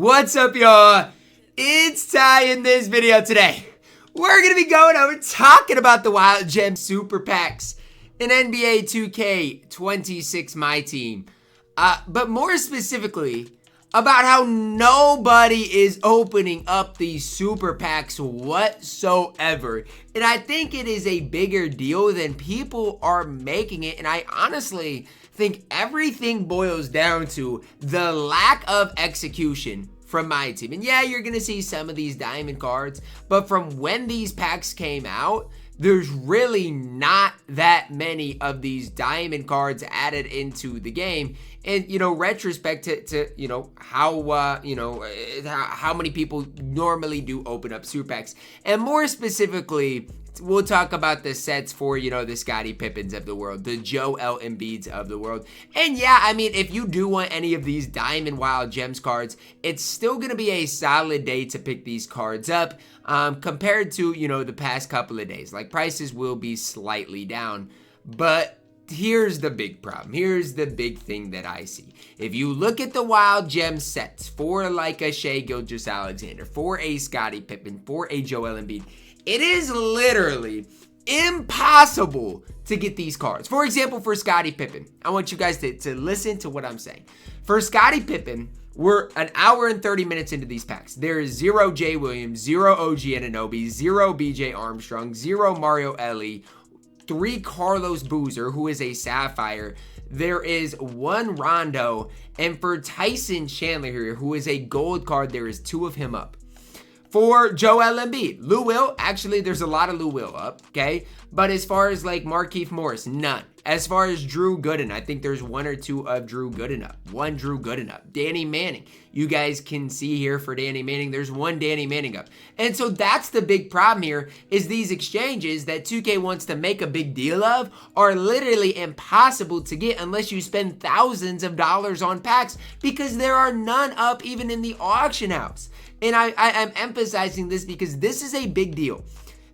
What's up, y'all? It's Ty. In this video today, we're going to be going over talking about the Wild Gem Super Packs in NBA 2K26 MyTeam. But more specifically, about how nobody is opening up these super packs whatsoever. And I think it is a bigger deal than people are making it. And I honestly think everything boils down to the lack of execution from my team. And yeah, you're going to see some of these diamond cards, but from when these packs came out, there's really not that many of these diamond cards added into the game. And, retrospect to how many people normally do open up super packs. And more specifically, we'll talk about the sets for, the Scottie Pippens of the world, the Joel Embiids of the world. And yeah, I mean, if you do want any of these Diamond Wild Gems cards, it's still going to be a solid day to pick these cards up compared to, the past couple of days. Like, prices will be slightly down, but here's the big problem. Here's the big thing that I see. If you look at the Wild Gem sets for like a Shai Gilgeous-Alexander, for a Scottie Pippen, for a Joel Embiid, it is literally impossible to get these cards. For example, for Scottie Pippen, I want you guys to listen to what I'm saying. For Scottie Pippen, we're an hour and 30 minutes into these packs. There is 0 Jay Williams, 0 OG Anunoby, 0 BJ Armstrong, 0 Mario Elie, 3 Carlos Boozer, who is a Sapphire. There is 1 Rondo, and for Tyson Chandler here, who is a gold card, there is 2 of him up. For Joel Embiid, Lou Will, actually there's a lot of Lou Will up, okay? But as far as like Markieff Morris, none. As far as Drew Gooden, I think there's 1 or 2 of Drew Gooden up. 1 Drew Gooden up. Danny Manning, you guys can see here for Danny Manning, there's 1 Danny Manning up. And so that's the big problem here, is these exchanges that 2K wants to make a big deal of are literally impossible to get unless you spend thousands of dollars on packs, because there are none up even in the auction house. And I'm emphasizing this because this is a big deal.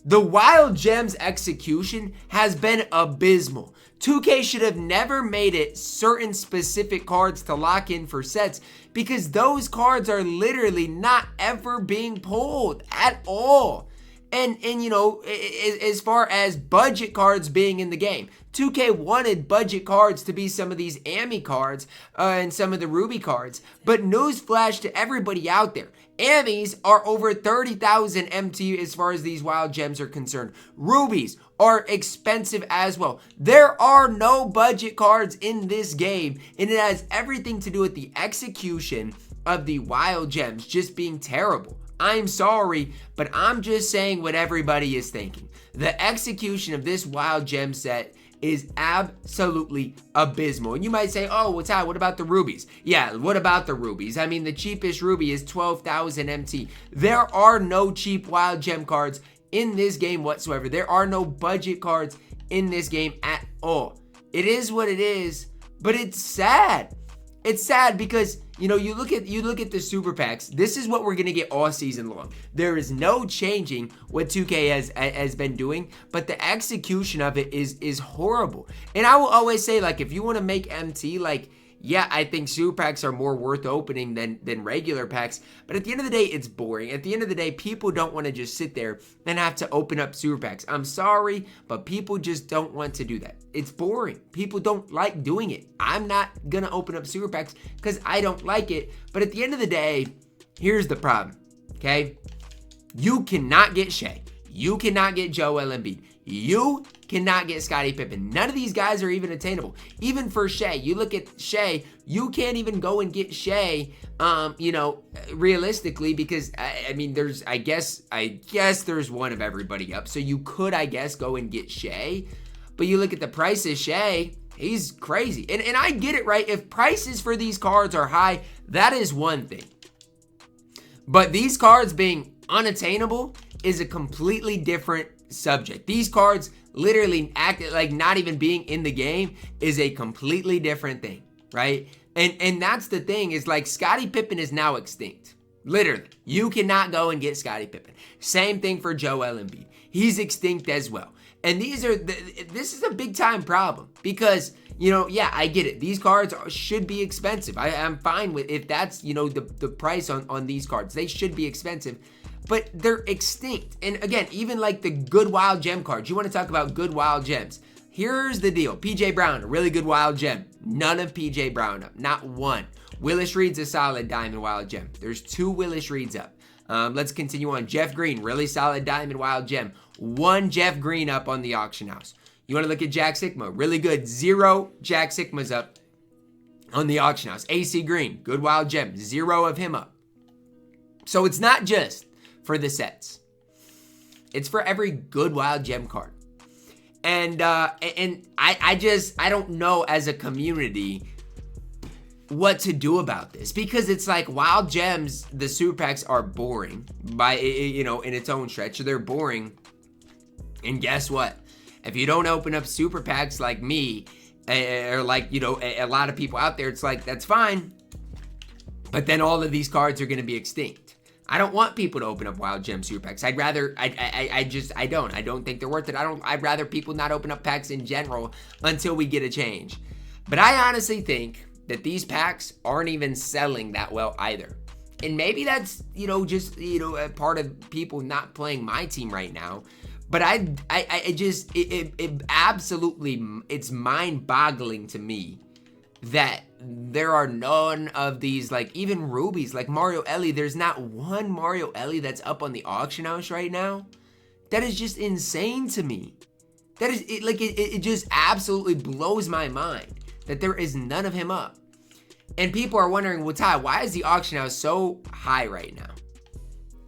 The Wild Gems execution has been abysmal. 2K should have never made it certain specific cards to lock in for sets, because those cards are literally not ever being pulled at all. And as far as budget cards being in the game, 2K wanted budget cards to be some of these Ami cards and some of the Ruby cards. But newsflash to everybody out there, Amis are over 30,000 MT as far as these Wild Gems are concerned. Rubies are expensive as well. There are no budget cards in this game, and it has everything to do with the execution of the Wild Gems just being terrible. I'm sorry, but I'm just saying what everybody is thinking. The execution of this Wild Gem set is absolutely abysmal. And you might say, oh, what's that? What about the rubies? Yeah, what about the rubies? I mean, the cheapest ruby is 12,000 MT. There are no cheap Wild Gem cards in this game whatsoever. There are no budget cards in this game at all. It is what it is, but it's sad. It's sad because, you look at the super packs. This is what we're going to get all season long. There is no changing what 2K has been doing, but the execution of it is horrible. And I will always say, like, if you want to make MT, like, yeah, I think super packs are more worth opening than regular packs. But at the end of the day, it's boring. At the end of the day, people don't want to just sit there and have to open up super packs. I'm sorry, but people just don't want to do that. It's boring. People don't like doing it. I'm not going to open up super packs because I don't like it. But at the end of the day, here's the problem, okay? You cannot get Shai. You cannot get Joel Embiid. You cannot get Scottie Pippen. None of these guys are even attainable. Even for Shai, you look at Shai, you can't even go and get Shai, realistically, because I mean, I guess there's 1 of everybody up. So you could, I guess, go and get Shai. But you look at the price of Shai, he's crazy. And I get it, right? If prices for these cards are high, that is one thing. But these cards being unattainable is a completely different subject. These cards literally act like not even being in the game is a completely different thing, right? And that's the thing, is like Scottie Pippen is now extinct. Literally, you cannot go and get Scottie Pippen. Same thing for Joel Embiid. He's extinct as well. And this is a big time problem because, yeah, I get it. These cards should be expensive. I'm fine with if that's, the price on these cards. They should be expensive, but they're extinct. And again, even like the good wild gem cards, you want to talk about good wild gems. Here's the deal. PJ Brown, a really good wild gem. None of PJ Brown up, not one. Willis Reed's a solid diamond wild gem. There's 2 Willis Reeds up. Let's continue on. Jeff Green, really solid diamond wild gem. 1 Jeff Green up on the auction house. You want to look at Jack Sikma, really good. 0 Jack Sikma's up on the auction house. AC Green, good wild gem. 0 of him up. So it's not just for the sets. It's for every good wild gem card. And I don't know as a community what to do about this, because it's like wild gems, the super packs are boring by, in its own stretch. They're boring. And guess what? If you don't open up super packs like me, or like, a lot of people out there, it's like, that's fine. But then all of these cards are going to be extinct. I don't want people to open up wild gem super packs. I'd rather, I don't think they're worth it. I'd rather people not open up packs in general until we get a change. But I honestly think that these packs aren't even selling that well either. And maybe that's, just, a part of people not playing my team right now. But it absolutely, it's mind-boggling to me that there are none of these, like even rubies, like Mario Ellie. There's not one Mario Ellie that's up on the auction house right now. That is just insane to me. That is, it just absolutely blows my mind that there is none of him up. And people are wondering, well, Ty, why is the auction house so high right now?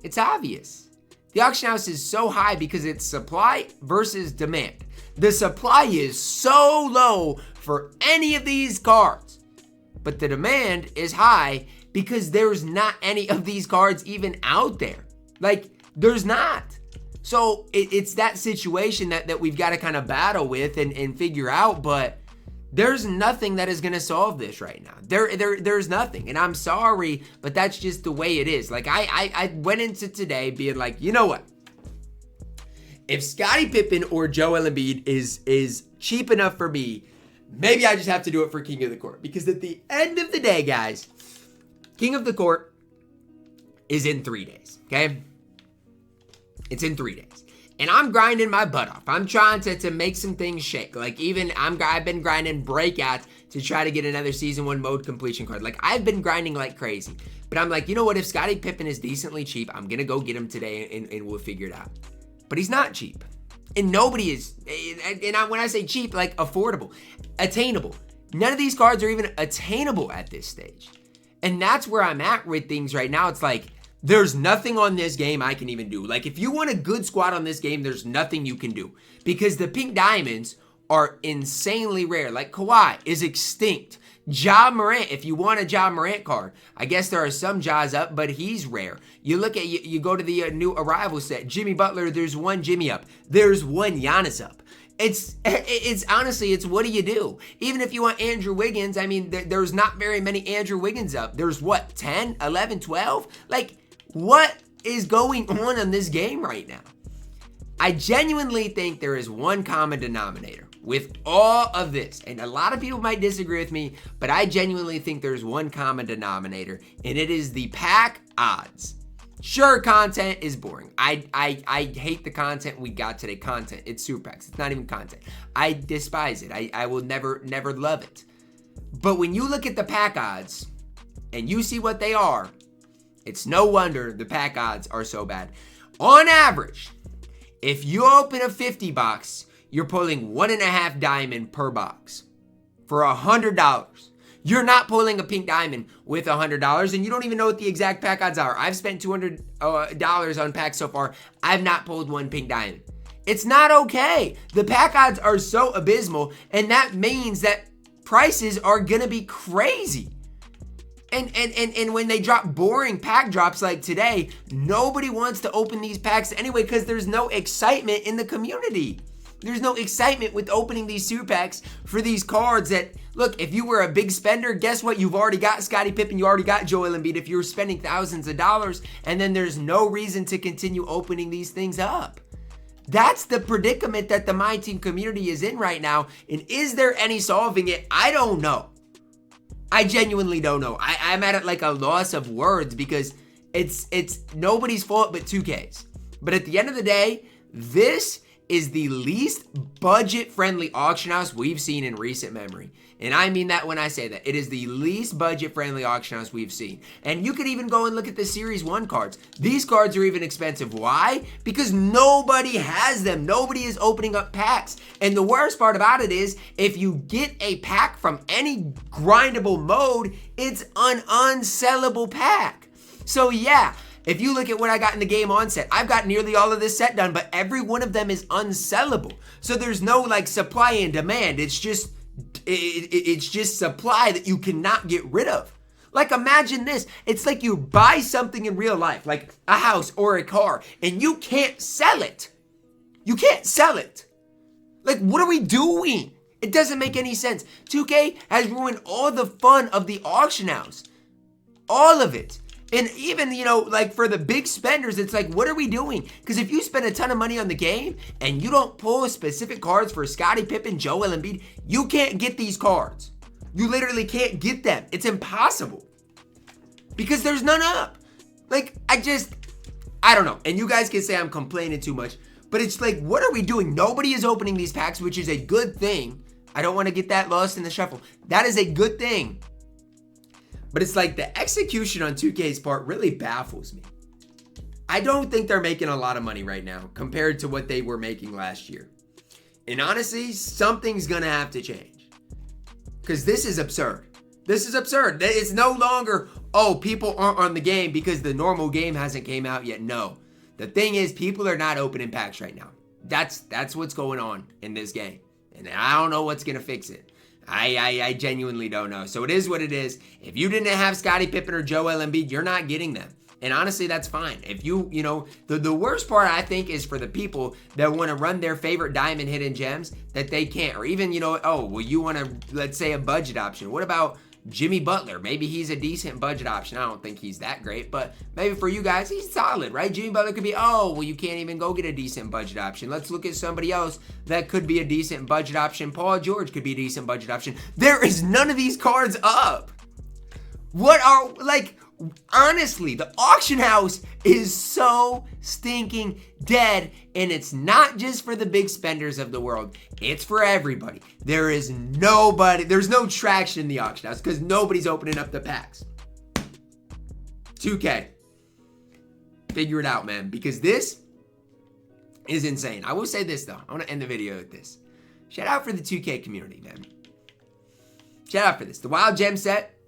It's obvious. The auction house is so high because it's supply versus demand. The supply is so low for any of these cards, but the demand is high because there's not any of these cards even out there. Like, there's not. So it's that situation that we've got to kind of battle with and figure out, but there's nothing that is going to solve this right now. There's nothing. And I'm sorry, but that's just the way it is. Like, I went into today being like, you know what? If Scottie Pippen or Joel Embiid is cheap enough for me, maybe I just have to do it for King of the Court. Because at the end of the day, guys, King of the Court is in 3 days, okay? It's in 3 days. And I'm grinding my butt off. I'm trying to make some things shake. Like, even I've been grinding Breakout to try to get another Season 1 mode completion card. Like, I've been grinding like crazy. But I'm like, you know what? If Scottie Pippen is decently cheap, I'm going to go get him today and we'll figure it out. But he's not cheap. And nobody is. And when I say cheap, like affordable, attainable. None of these cards are even attainable at this stage. And that's where I'm at with things right now. It's like, there's nothing on this game I can even do. Like, if you want a good squad on this game, there's nothing you can do. Because the pink diamonds are insanely rare. Like, Kawhi is extinct. Ja Morant, if you want a Ja Morant card, I guess there are some Ja's up, but he's rare. You look at, you go to the new arrival set. Jimmy Butler, there's 1 Jimmy up. There's 1 Giannis up. It's honestly, it's what do you do? Even if you want Andrew Wiggins, I mean, there's not very many Andrew Wiggins up. There's what, 10, 11, 12? Like, what is going on in this game right now? I genuinely think there is one common denominator with all of this. And a lot of people might disagree with me, but I genuinely think there's one common denominator, and it is the pack odds. Sure, content is boring. I hate the content we got today. Content, it's super packs. It's not even content. I despise it. I will never love it. But when you look at the pack odds and you see what they are, it's no wonder the pack odds are so bad. On average, if you open a 50 box, you're pulling 1.5 diamond per box for $100. You're not pulling a pink diamond with $100, and you don't even know what the exact pack odds are. I've spent $200 on packs so far. I've not pulled 1 pink diamond. It's not okay. The pack odds are so abysmal, and that means that prices are gonna be crazy. And when they drop boring pack drops like today, nobody wants to open these packs anyway because there's no excitement in the community. There's no excitement with opening these super packs for these cards that, look, if you were a big spender, guess what? You've already got Scottie Pippen, you already got Joel Embiid if you're spending thousands of dollars, and then there's no reason to continue opening these things up. That's the predicament that the MyTeam community is in right now. And is there any solving it? I don't know. I genuinely don't know. I'm at it like a loss of words because it's nobody's fault but 2K's. But at the end of the day, this is the least budget-friendly auction house we've seen in recent memory. And I mean that when I say that. It is the least budget-friendly auction house we've seen. And you could even go and look at the Series 1 cards. These cards are even expensive. Why? Because nobody has them. Nobody is opening up packs. And the worst part about it is, if you get a pack from any grindable mode, it's an unsellable pack. So yeah, if you look at what I got in the game on set, I've got nearly all of this set done, but every one of them is unsellable. So there's no like supply and demand. It's just supply that you cannot get rid of. Like imagine this. It's like you buy something in real life, like a house or a car, and you can't sell it. You can't sell it. Like what are we doing? It doesn't make any sense. 2K has ruined all the fun of the auction house. All of it. And even, like for the big spenders, it's like, what are we doing? Because if you spend a ton of money on the game and you don't pull specific cards for Scottie Pippen, Joel Embiid, you can't get these cards. You literally can't get them. It's impossible. Because there's none up. Like, I don't know. And you guys can say I'm complaining too much. But it's like, what are we doing? Nobody is opening these packs, which is a good thing. I don't want to get that lost in the shuffle. That is a good thing. But it's like the execution on 2K's part really baffles me. I don't think they're making a lot of money right now compared to what they were making last year. And honestly, something's going to have to change. Because this is absurd. This is absurd. It's no longer, oh, people aren't on the game because the normal game hasn't came out yet. No. The thing is, people are not opening packs right now. That's what's going on in this game. And I don't know what's going to fix it. I genuinely don't know. So it is what it is. If you didn't have Scottie Pippen or Joel Embiid, you're not getting them. And honestly, that's fine. If the worst part I think is for the people that want to run their favorite diamond hidden gems that they can't. Or even, you want to, let's say a budget option. What about Jimmy Butler? Maybe he's a decent budget option. I don't think he's that great, but maybe for you guys, he's solid, right? Jimmy Butler could be, you can't even go get a decent budget option. Let's look at somebody else that could be a decent budget option. Paul George could be a decent budget option. There is none of these cards up. Honestly, the auction house is so stinking dead, and it's not just for the big spenders of the world. It's for everybody. There's no traction in the auction house because nobody's opening up the packs. 2K. Figure it out, man, because this is insane. I will say this, though. I want to end the video with this. Shout out for the 2K community, man. Shout out for this. The Wild Gem set,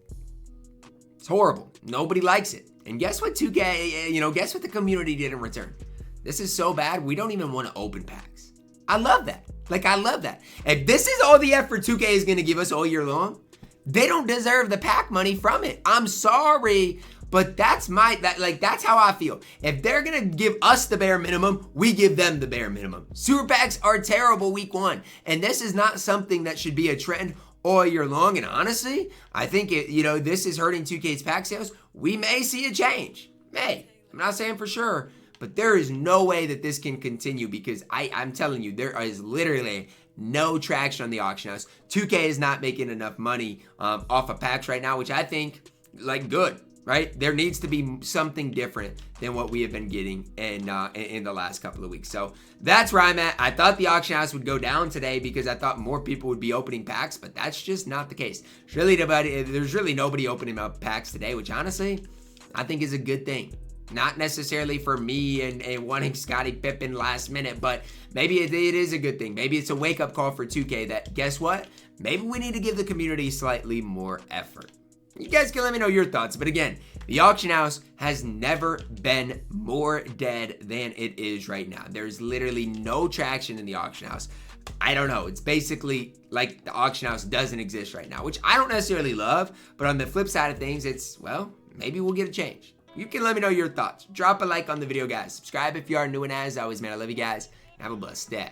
it's horrible. Nobody likes it. And guess what 2K, guess what the community did in return? This is so bad, we don't even want to open packs. I love that. I love that. If this is all the effort 2K is going to give us all year long, they don't deserve the pack money from it. I'm sorry, but that's how I feel. If they're going to give us the bare minimum, we give them the bare minimum. Super packs are terrible week 1, and this is not something that should be a trend all year long. And honestly, I think this is hurting 2K's pack sales. We may see a change. I'm not saying for sure, but there is no way that this can continue because I'm telling you, there is literally no traction on the auction house. 2K is not making enough money off of packs right now, which I think good, right? There needs to be something different than what we have been getting in the last couple of weeks. So that's where I'm at. I thought the auction house would go down today because I thought more people would be opening packs, but that's just not the case. There's really nobody opening up packs today, which honestly, I think is a good thing. Not necessarily for me and wanting Scottie Pippen last minute, but maybe it is a good thing. Maybe it's a wake-up call for 2K that, guess what? Maybe we need to give the community slightly more effort. You guys can let me know your thoughts. But again, the auction house has never been more dead than it is right now. There's literally no traction in the auction house. I don't know. It's basically like the auction house doesn't exist right now, which I don't necessarily love. But on the flip side of things, maybe we'll get a change. You can let me know your thoughts. Drop a like on the video, guys. Subscribe if you are new, and as always, man, I love you guys. Have a blessed day.